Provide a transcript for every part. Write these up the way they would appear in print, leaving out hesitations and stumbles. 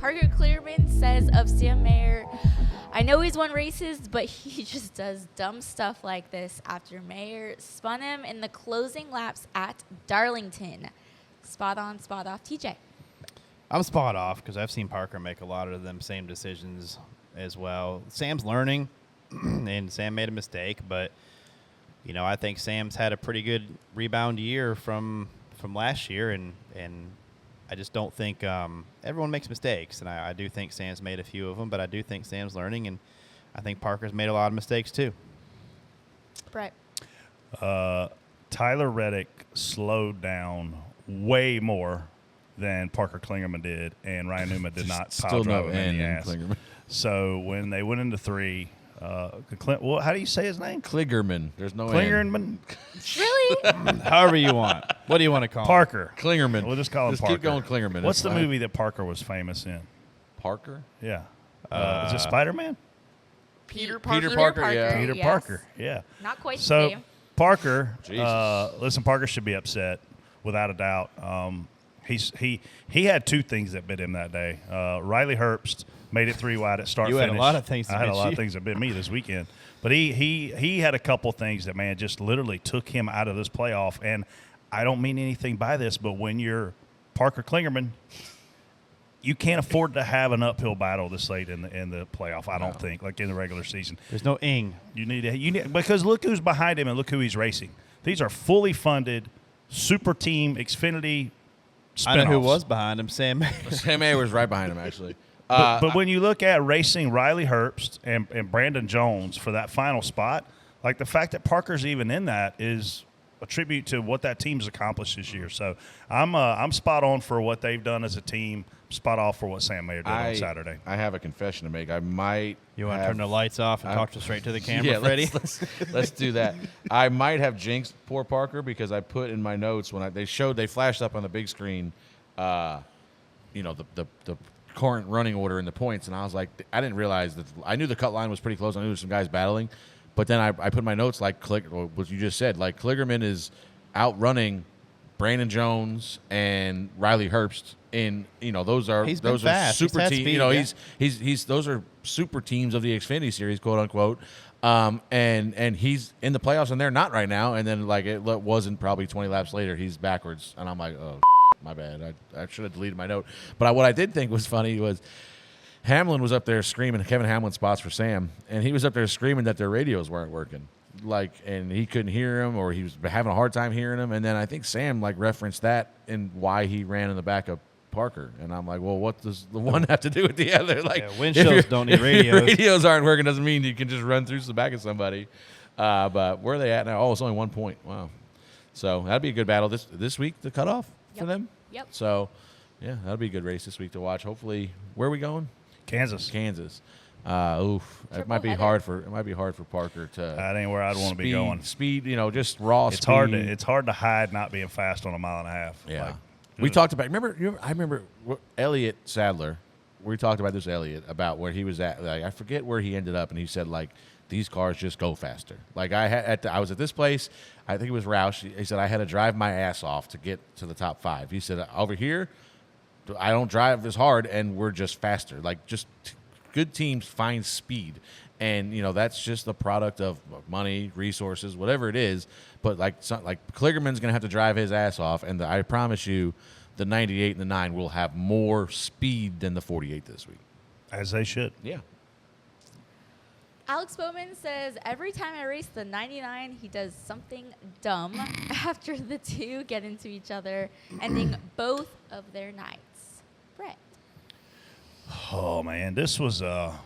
Parker Clearman says of Sam Mayer, I know he's won races, but he just does dumb stuff like this after Mayer spun him in the closing laps at Darlington. Spot on, spot off, TJ. I'm spot off because I've seen Parker make a lot of them same decisions as well. Sam's learning, and Sam made a mistake, but I think Sam's had a pretty good rebound year from last year, and I just don't think everyone makes mistakes, and I do think Sam's made a few of them, but I do think Sam's learning, and I think Parker's made a lot of mistakes too. Brett. Tyler Reddick slowed down way more than Parker Klingerman did, and Ryan Newman did not pile drive him in the ass. Klingerman. So when they went into 3, how do you say his name? Kligerman. There's no Klingerman. Really? However you want. What do you want to call him? Parker. Klingerman. We'll just call him Parker. Keep going Klingerman. What's the movie that Parker was famous in? Parker? Yeah. Is it Spider-Man? Peter Parker. Peter Parker, yeah. Peter yes. Parker, yeah. Not quite the So same. Parker, Jesus. listen, Parker should be upset without a doubt. He had 2 things that bit him that day. Riley Herbst made it 3 wide at start You finish. had a lot of things that I had a bit lot you. of things that bit me this weekend. But he had a couple things that, man, just literally took him out of this playoff. And I don't mean anything by this, but when you're Parker Klingerman, you can't afford to have an uphill battle this late in the playoff. I don't think, like in the regular season. There's no ing. You need because look who's behind him and look who he's racing. These are fully funded super team Xfinity spinoffs. I know who was behind him, Sam Mayer. Sam Mayer was right behind him, actually. But when you look at racing Riley Herbst and Brandon Jones for that final spot, like the fact that Parker's even in that is a tribute to what that team's accomplished this year. So I'm spot on for what they've done as a team. Spot off for what Sam Mayer did on Saturday. I have a confession to make. I might. You want to turn the lights off and talk straight to the camera, yeah, Freddie? Let's do that. I might have jinxed poor Parker because I put in my notes when they flashed up on the big screen, the current running order and the points, and I was like, I didn't realize that. I knew the cut line was pretty close. I knew there were some guys battling, but then I put in my notes what you just said. Like Kligerman is outrunning Brandon Jones and Riley Herbst. Those are fast. super He's had teams. speed, Yeah. yeah. He's those are super teams of the Xfinity Series, quote unquote. And he's in the playoffs and they're not right now. And then it wasn't probably 20 laps later, he's backwards. And I'm like, oh, my bad. I should have deleted my note. But what I did think was funny was Hamlin was up there screaming. Kevin Hamlin spots for Sam, and he was up there screaming that their radios weren't working. And he couldn't hear him, or he was having a hard time hearing him. And then I think Sam referenced that and why he ran in the back of Parker. And I'm like, well, what does the one have to do with the other? Windshields don't need radios. If your radios aren't working doesn't mean you can just run through the back of somebody. But where are they at now? Oh, it's only 1 point. Wow. So that'd be a good battle this week, the cutoff for them. Yep. So, yeah, that'll be a good race this week to watch. Hopefully, where are we going? Kansas. It might be hard for Parker to. That ain't where I'd want to be going. Speed, just raw It's speed. It's hard to hide not being fast on a mile and a half. Yeah. We talked about. I remember Elliott Sadler. We talked about this Elliott about where he was at. I forget where he ended up, and he said these cars just go faster. I was at this place. I think it was Roush. He said I had to drive my ass off to get to the top 5. He said over here, I don't drive as hard, and we're just faster. Good teams find speed, and that's just the product of money, resources, whatever it is. But Kligerman's gonna have to drive his ass off, and I promise you, the 98 and the 9 will have more speed than the 48 this week. As they should. Yeah. Alex Bowman says, every time I race the 99, he does something dumb after the two get into each other, ending both of their nights. Brett. Oh man, this was a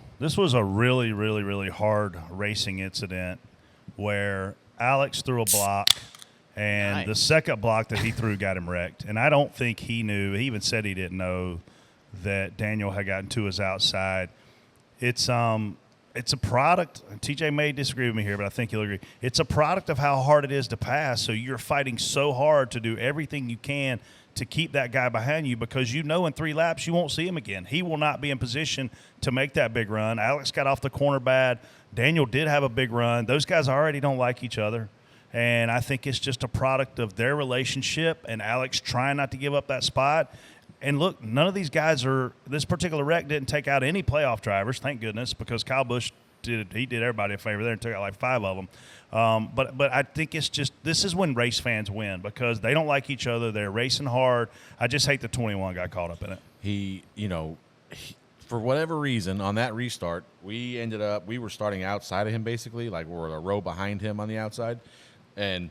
really, really, really hard racing incident where Alex threw a block, and the second block that he threw got him wrecked. And I don't think he knew. He even said he didn't know that Daniel had gotten to his outside. It's a product. TJ may disagree with me here, but I think he'll agree. It's a product of how hard it is to pass. So you're fighting so hard to do everything you can to keep that guy behind you, because in 3 laps you won't see him again. He will not be in position to make that big run. Alex got off the corner bad. Daniel did have a big run. Those guys already don't like each other, and I think it's just a product of their relationship and Alex trying not to give up that spot. And look, none of these guys are. This particular wreck didn't take out any playoff drivers, thank goodness, because Kyle Busch did everybody a favor there and took out like 5 of them. But I think it's just this is when race fans win because they don't like each other. They're racing hard. I just hate the 21 got caught up in it. He, for whatever reason, on that restart, we were starting outside of him basically, like we're a row behind him on the outside, and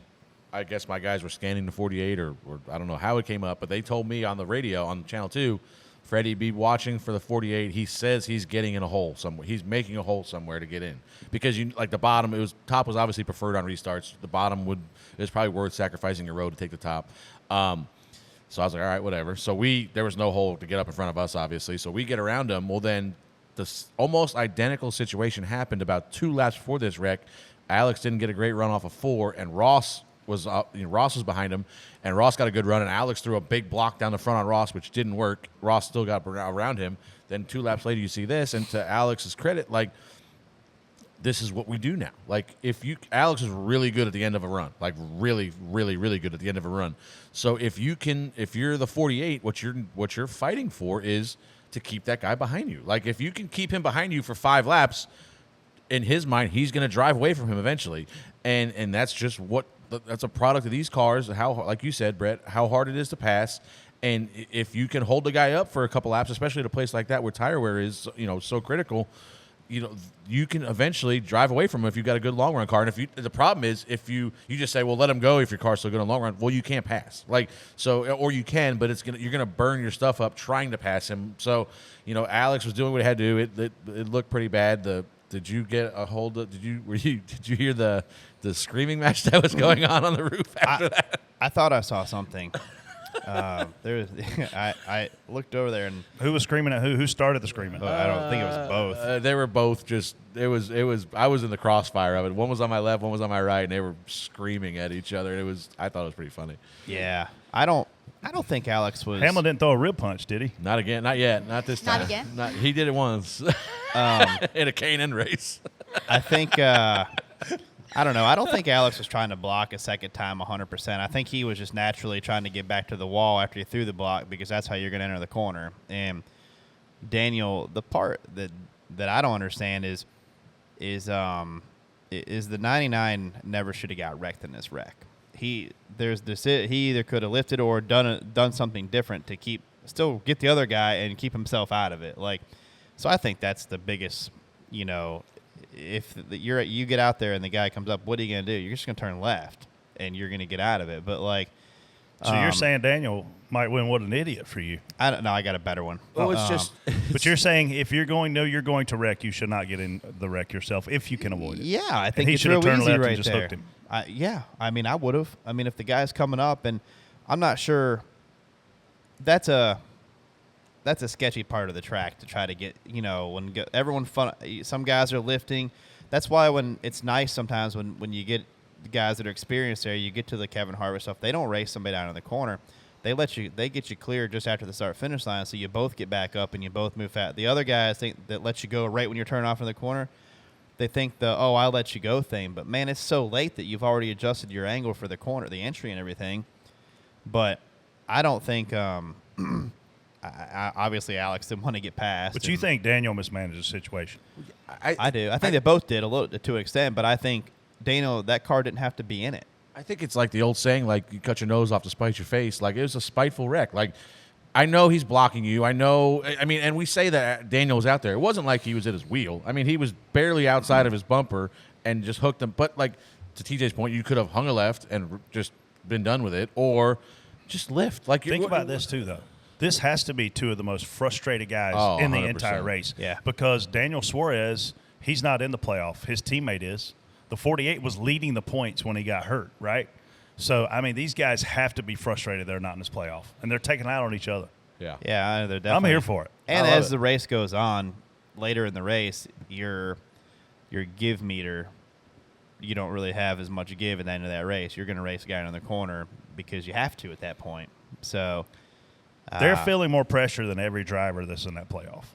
I guess my guys were scanning the 48 or I don't know how it came up, but they told me on the radio on Channel 2, Freddie, be watching for the 48. He says he's getting in a hole somewhere. He's making a hole somewhere to get in because the bottom, top was obviously preferred on restarts. The bottom it was probably worth sacrificing your road to take the top. So I was like, all right, whatever. So there was no hole to get up in front of us, obviously. So we get around him. Well, then this almost identical situation happened about 2 laps before this wreck. Alex didn't get a great run off of 4, and Ross was behind him, and Ross got a good run, and Alex threw a big block down the front on Ross, which didn't work. Ross still got around him. Then 2 laps later, you see this, and to Alex's credit, this is what we do now. Alex is really good at the end of a run, really, really, really good at the end of a run. So if you're the 48, what you're fighting for is to keep that guy behind you. If you can keep him behind you for 5 laps, in his mind, he's going to drive away from him eventually, and that's just that's a product of these cars. How, like you said, Brett, how hard it is to pass, and if you can hold the guy up for a couple laps, especially at a place like that where tire wear is so critical, you can eventually drive away from him if you've got a good long run car. And the problem is if you just say, well, let him go if your car's still good on long run. Well, you can't pass. Or you can, but you're gonna burn your stuff up trying to pass him. So Alex was doing what he had to do. It looked pretty bad. Did you get a hold of? Did you hear the screaming match that was going on the roof after that? I thought I saw something. I looked over there and who was screaming at who? Who started the screaming? I don't think it was both. They were both just. It was. I was in the crossfire of it. One was on my left, one was on my right, and they were screaming at each other. I thought it was pretty funny. Yeah, I don't think Alex was. Hamlin didn't throw a rib punch, did he? Not again. Not yet. Not this time. Not again? He did it once in a K&N race. I think. I don't know. I don't think Alex was trying to block a second time 100%. I think he was just naturally trying to get back to the wall after he threw the block because that's how you're going to enter the corner. And Daniel, the part that I don't understand is the 99 never should have got wrecked in this wreck. He either could have lifted or done something different to still get the other guy and keep himself out of it. So I think that's the biggest, if you get out there and the guy comes up, what are you going to do? You're just going to turn left and you're going to get out of it. But so you're saying Daniel might win? What an idiot for you! I don't know. I got a better one. Well, it's just. But you're saying if you're going to wreck, you should not get in the wreck yourself if you can avoid it. Yeah, I think he it's should have real turned easy left right and just there. hooked him. Yeah, I mean, I would have. I mean, if the guy's coming up, and I'm not sure. That's a sketchy part of the track to try to get. Some guys are lifting. That's why when it's nice sometimes when you get the guys that are experienced there, you get to the Kevin Harvick stuff. They don't race somebody down in the corner. They get you clear just after the start-finish line, so you both get back up and you both move fast. The other guys that let you go right when you're turning off in the corner, they think I'll let you go thing. But man, it's so late that you've already adjusted your angle for the corner, the entry and everything. But I don't think obviously Alex didn't want to get past. But you think Daniel mismanaged the situation? I do. I think they both did a little to an extent, but I think Daniel, that car didn't have to be in it. I think it's like the old saying, you cut your nose off to spite your face. It was a spiteful wreck. I know he's blocking you. I know. I mean, and we say that Daniel was out there. It wasn't like he was at his wheel. I mean, he was barely outside of his bumper and just hooked him. But to TJ's point, you could have hung a left and just been done with it, or just lift. Think about this too, though. This has to be 2 of the most frustrated guys in the 100%. entire race. Yeah. Because Daniel Suarez, he's not in the playoff. His teammate is. The 48 was leading the points when he got hurt, right? So, I mean, these guys have to be frustrated they're not in this playoff. And they're taking out on each other. Yeah. Yeah, they're definitely. I'm here for it. And as the race goes on, later in the race, your give meter, you don't really have as much give at the end of that race. You're going to race a guy in the corner because you have to at that point. So they're feeling more pressure than every driver that's in that playoff.